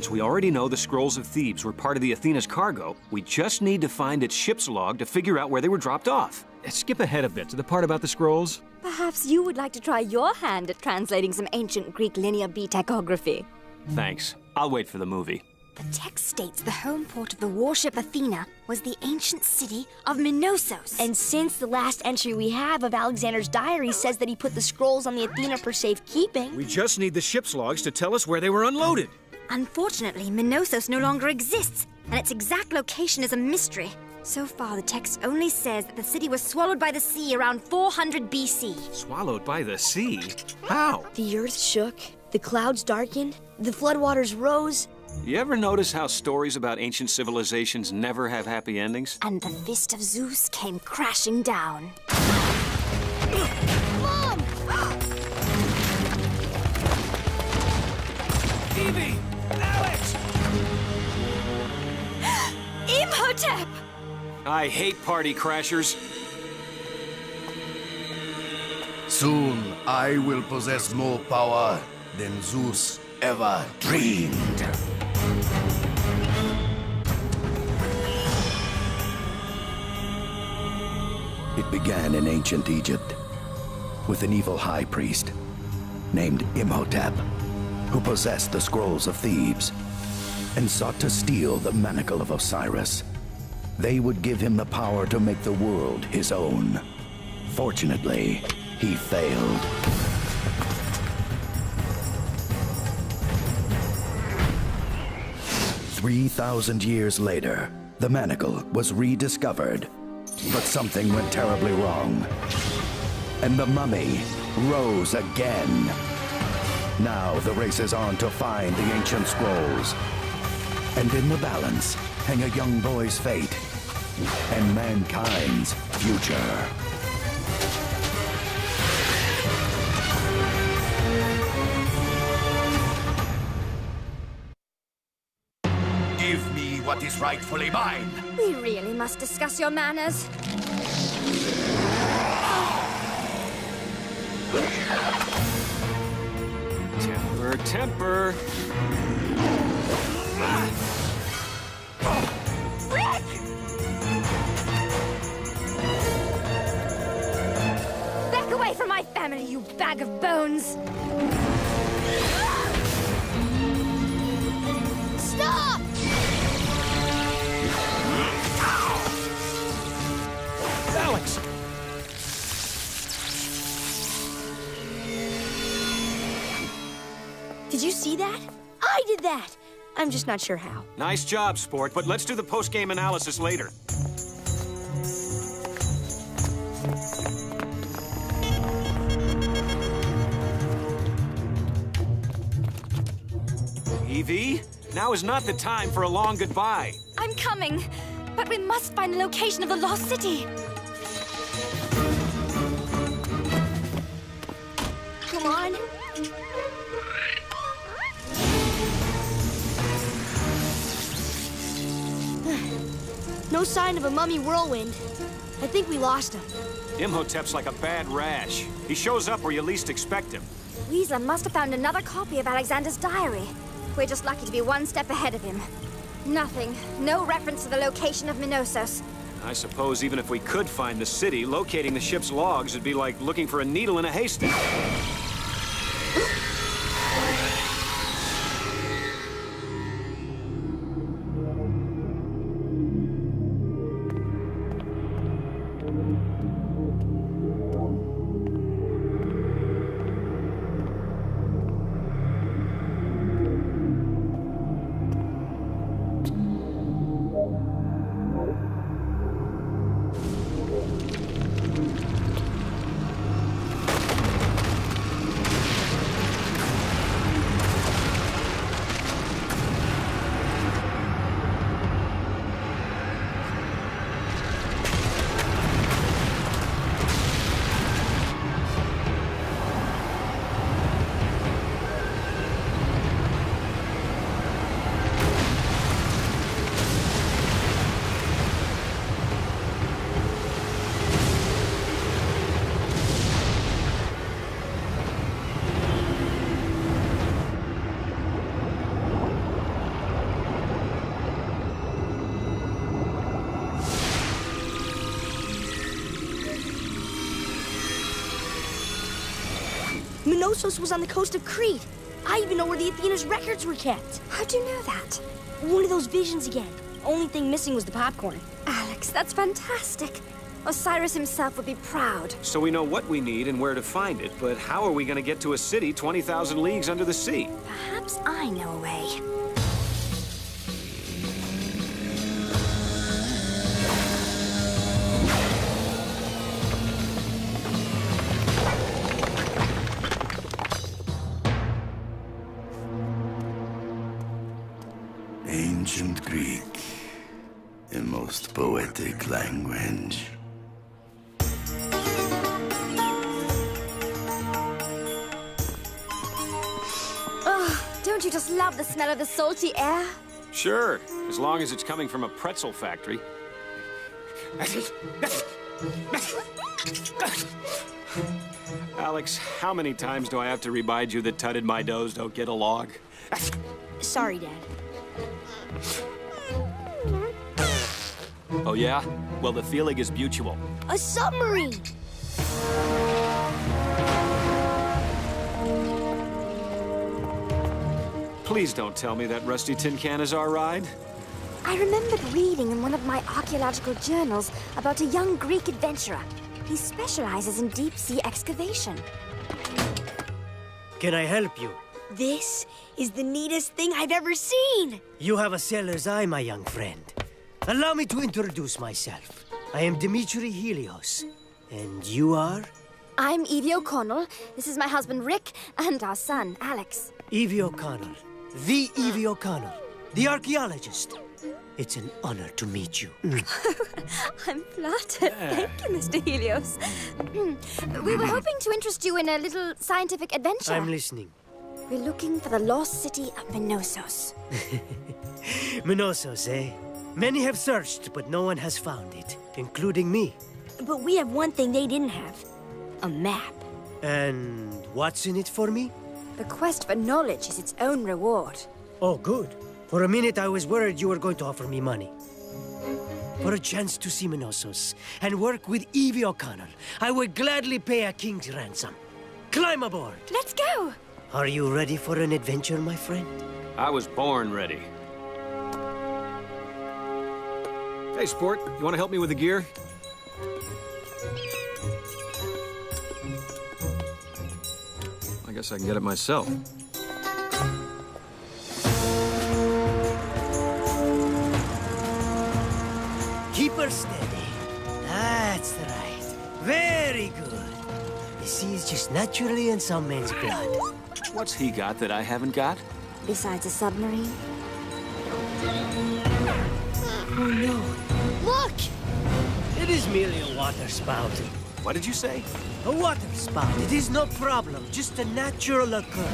Since we already know the Scrolls of Thebes were part of the Athena's cargo, we just need to find its ship's log to figure out where they were dropped off. Skip ahead a bit to the part about the scrolls. Perhaps you would like to try your hand at translating some ancient Greek Linear B tachography. Thanks. I'll wait for the movie. The text states the home port of the warship Athena was the ancient city of Minosos. And since the last entry we have of Alexander's diary says that he put the scrolls on the Athena for safekeeping. We just need the ship's logs to tell us where they were unloaded. Unfortunately, Minosos no longer exists, and its exact location is a mystery. So far, the text only says that the city was swallowed by the sea around 400 BC. Swallowed by the sea? How? The earth shook, the clouds darkened, the floodwaters rose. You ever notice how stories about ancient civilizations never have happy endings? And the fist of Zeus came crashing down. Mom! Evie! Alex! Imhotep! I hate party crashers. Soon I will possess more power than Zeus ever dreamed. It began in ancient Egypt with an evil high priest named Imhotep, who possessed the scrolls of Thebes and sought to steal the manacle of Osiris. They would give him the power to make the world his own. Fortunately, he failed. 3,000 years later, the manacle was rediscovered, but something went terribly wrong. And the mummy rose again. Now the race is on to find the ancient scrolls. And in the balance hang a young boy's fate and mankind's future. Give me what is rightfully mine. We really must discuss your manners. Temper, temper. Rick! Back away from my family, you bag of bones! Stop! Alex! Did you see that? I did that! I'm just not sure how. Nice job, sport, but let's do the post-game analysis later. Evie, now is not the time for a long goodbye. I'm coming, but we must find the location of the lost city. Come on. No sign of a mummy whirlwind. I think we lost him. Imhotep's like a bad rash. He shows up where you least expect him. Weasler must have found another copy of Alexander's diary. We're just lucky to be one step ahead of him. Nothing. No reference to the location of Minosos. I suppose even if we could find the city, locating the ship's logs would be like looking for a needle in a haystack. Minosos was on the coast of Crete. I even know where the Athena's records were kept. How'd you know that? One of those visions again. Only thing missing was the popcorn. Alex, that's fantastic. Osiris himself would be proud. So we know what we need and where to find it, but how are we going to get to a city 20,000 leagues under the sea? Perhaps I know a way. Ancient Greek, a most poetic language. Don't you just love the smell of the salty air? Sure, as long as it's coming from a pretzel factory. Alex, how many times do I have to remind you that Tut and my nose don't get along? Sorry, Dad. Oh, yeah? Well, the feeling is mutual. A submarine! Please don't tell me that rusty tin can is our ride. I remembered reading in one of my archaeological journals about a young Greek adventurer. He specializes in deep-sea excavation. Can I help you? This is the neatest thing I've ever seen! You have a sailor's eye, my young friend. Allow me to introduce myself. I am Dimitri Helios. And you are? I'm Evie O'Connell. This is my husband, Rick, and our son, Alex. Evie O'Connell. The Evie O'Connell. The archaeologist. It's an honor to meet you. I'm flattered. Thank you, Mr. Helios. We were hoping to interest you in a little scientific adventure. I'm listening. We're looking for the lost city of Minosos. Minosos, eh? Many have searched, but no one has found it, including me. But we have one thing they didn't have. A map. And what's in it for me? The quest for knowledge is its own reward. Oh, good. For a minute, I was worried you were going to offer me money. For a chance to see Minosos and work with Evie O'Connell, I would gladly pay a king's ransom. Climb aboard! Let's go! Are you ready for an adventure, my friend? I was born ready. Hey, sport, you want to help me with the gear? I guess I can get it myself. Keep her steady. That's right. Very good. The sea is just naturally in some men's blood. What's he got that I haven't got? Besides a submarine. Oh, no. Look! It is merely a water spout. What did you say? A water spout. It is no problem. Just a natural occurrence.